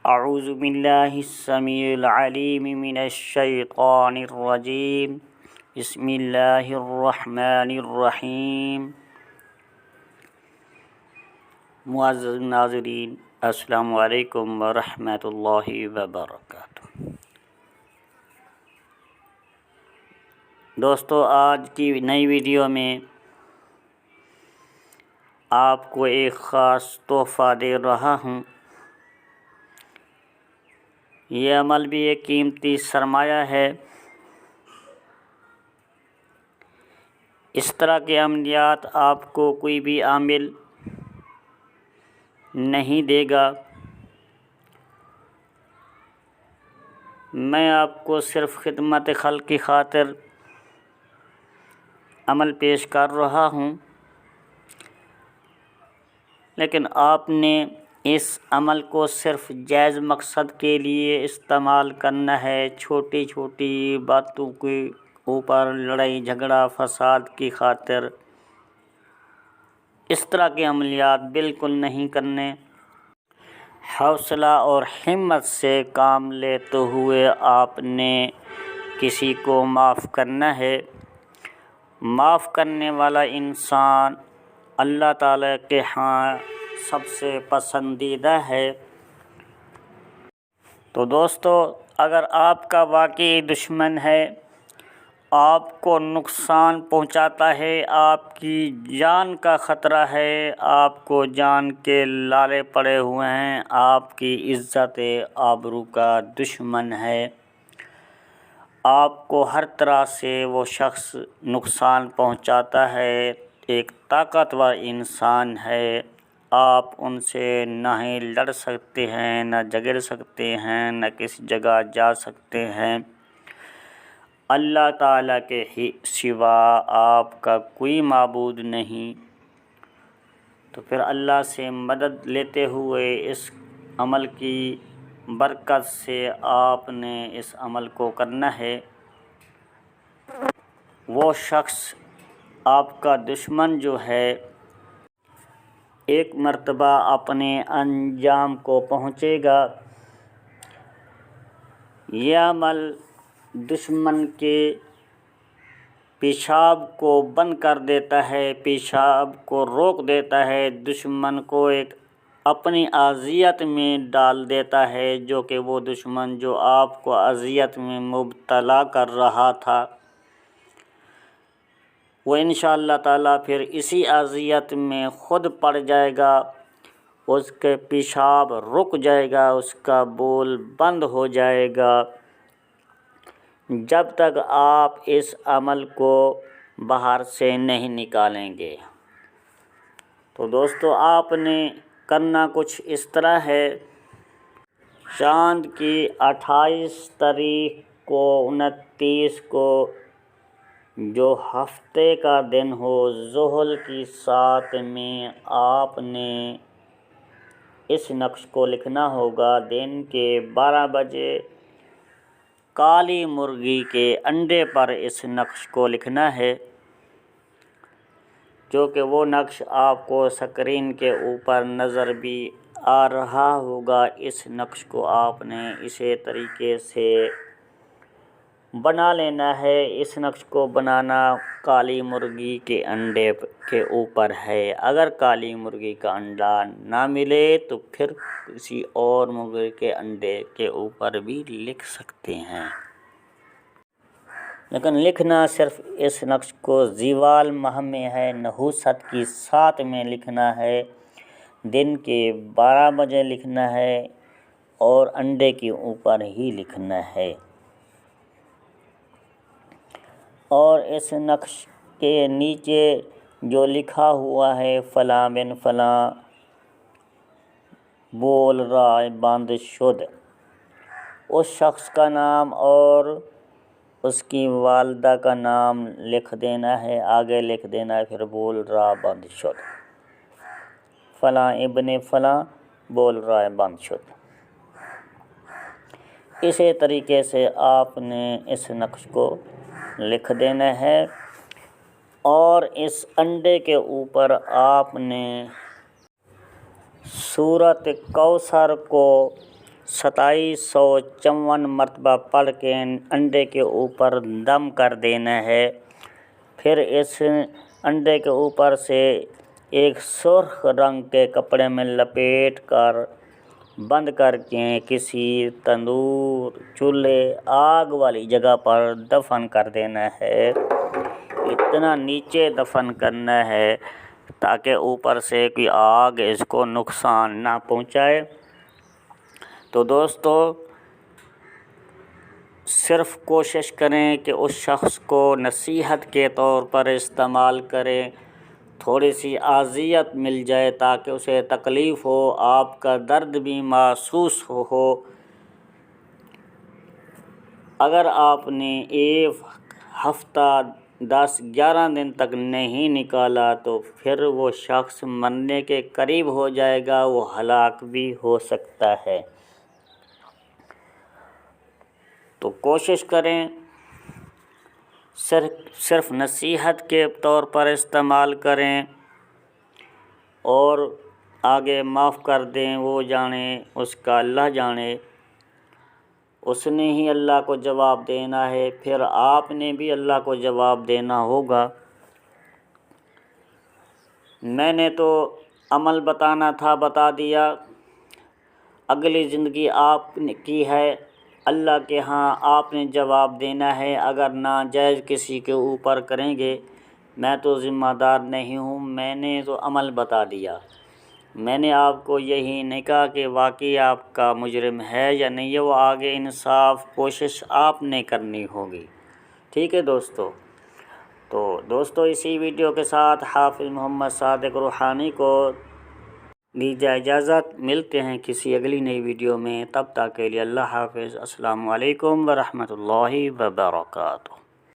اعوذ باللہ السمیع العلیم من الشیطان الرجیم بسم اللہ الرحمن الرحیم۔ معزز ناظرین، السلام علیکم ورحمۃ اللہ وبرکاتہ۔ دوستو، آج کی نئی ویڈیو میں آپ کو ایک خاص تحفہ دے رہا ہوں۔ یہ عمل بھی ایک قیمتی سرمایہ ہے۔ اس طرح کے عملیات آپ کو کوئی بھی عامل نہیں دے گا۔ میں آپ کو صرف خدمت خلق کی خاطر عمل پیش کر رہا ہوں، لیکن آپ نے اس عمل کو صرف جائز مقصد کے لیے استعمال کرنا ہے۔ چھوٹی چھوٹی باتوں کے اوپر لڑائی جھگڑا فساد کی خاطر اس طرح کے عملیات بالکل نہیں کرنے۔ حوصلہ اور ہمت سے کام لیتے ہوئے آپ نے کسی کو معاف کرنا ہے۔ معاف کرنے والا انسان اللہ تعالیٰ کے ہاں سب سے پسندیدہ ہے۔ تو دوستو، اگر آپ کا واقعی دشمن ہے، آپ کو نقصان پہنچاتا ہے، آپ کی جان کا خطرہ ہے، آپ کو جان کے لالے پڑے ہوئے ہیں، آپ کی عزت آبرو کا دشمن ہے، آپ کو ہر طرح سے وہ شخص نقصان پہنچاتا ہے، ایک طاقتور انسان ہے، آپ ان سے نہ ہی لڑ سکتے ہیں، نہ جھگڑ سکتے ہیں، نہ کسی جگہ جا سکتے ہیں۔ اللہ تعالیٰ کے ہی سوا آپ کا کوئی معبود نہیں۔ تو پھر اللہ سے مدد لیتے ہوئے اس عمل کی برکت سے آپ نے اس عمل کو کرنا ہے۔ وہ شخص آپ کا دشمن جو ہے، ایک مرتبہ اپنے انجام کو پہنچے گا۔ یہ عمل دشمن کے پیشاب کو بند کر دیتا ہے، پیشاب کو روک دیتا ہے، دشمن کو ایک اپنی اذیت میں ڈال دیتا ہے، جو کہ وہ دشمن جو آپ کو اذیت میں مبتلا کر رہا تھا، وہ انشاءاللہ تعالیٰ پھر اسی اذیت میں خود پڑ جائے گا، اس کے پیشاب رک جائے گا، اس کا بول بند ہو جائے گا، جب تک آپ اس عمل کو باہر سے نہیں نکالیں گے۔ تو دوستو، آپ نے کرنا کچھ اس طرح ہے۔ چاند کی 28 تاریخ کو 29 کو جو ہفتے کا دن ہو، ظہر کی ساعت میں آپ نے اس نقش کو لکھنا ہوگا۔ دن کے 12 بجے کالی مرغی کے انڈے پر اس نقش کو لکھنا ہے، جو کہ وہ نقش آپ کو اسکرین کے اوپر نظر بھی آ رہا ہوگا۔ اس نقش کو آپ نے اسی طریقے سے بنا لینا ہے۔ اس نقش کو بنانا کالی مرغی کے انڈے کے اوپر ہے۔ اگر کالی مرغی کا انڈا نہ ملے تو پھر کسی اور مرغی کے انڈے کے اوپر بھی لکھ سکتے ہیں، لیکن لکھنا صرف اس نقش کو زوال ماہ میں ہے، نحوست کی 7 میں لکھنا ہے، دن کے 12 بجے لکھنا ہے اور انڈے کے اوپر ہی لکھنا ہے۔ اور اس نقش کے نیچے جو لکھا ہوا ہے فلاں بن فلاں بول رائے بند شد، اس شخص کا نام اور اس کی والدہ کا نام لکھ دینا ہے، آگے لکھ دینا ہے پھر بول رائے بند شد، فلاں ابن فلاں بول رائے بند شد۔ اسی طریقے سے آپ نے اس نقش کو لکھ دینا ہے اور اس انڈے کے اوپر آپ نے سورۃ کوثر کو 2754 مرتبہ پڑھ کے انڈے کے اوپر دم کر دینا ہے۔ پھر اس انڈے کے اوپر سے ایک سرخ رنگ کے کپڑے میں لپیٹ کر بند کر کے کسی تندور، چولہے، آگ والی جگہ پر دفن کر دینا ہے۔ اتنا نیچے دفن کرنا ہے تاکہ اوپر سے کوئی آگ اس کو نقصان نہ پہنچائے۔ تو دوستو، صرف کوشش کریں کہ اس شخص کو نصیحت کے طور پر استعمال کریں، تھوڑی سی اذیت مل جائے تاکہ اسے تکلیف ہو، آپ کا درد بھی محسوس ہو۔ اگر آپ نے ایک ہفتہ 10-11 دن تک نہیں نکالا تو پھر وہ شخص مرنے کے قریب ہو جائے گا، وہ ہلاک بھی ہو سکتا ہے۔ تو کوشش کریں صرف نصیحت کے طور پر استعمال کریں اور آگے معاف کر دیں۔ وہ جانے اس کا اللہ جانے، اس نے ہی اللہ کو جواب دینا ہے، پھر آپ نے بھی اللہ کو جواب دینا ہوگا۔ میں نے تو عمل بتانا تھا، بتا دیا۔ اگلی زندگی آپ کی ہے، اللہ کے ہاں آپ نے جواب دینا ہے۔ اگر ناجائز کسی کے اوپر کریں گے، میں تو ذمہ دار نہیں ہوں، میں نے تو عمل بتا دیا۔ میں نے آپ کو یہی نہیں کہا کہ واقعی آپ کا مجرم ہے یا نہیں ہے، وہ آگے انصاف کوشش آپ نے کرنی ہوگی۔ ٹھیک ہے دوستو؟ تو دوستو، اسی ویڈیو کے ساتھ حافظ محمد صادق روحانی کو دیجیے اجازت۔ ملتے ہیں کسی اگلی نئی ویڈیو میں، تب تک کے لیے اللہ حافظ۔ السلام علیکم ورحمۃ اللہ وبرکاتہ۔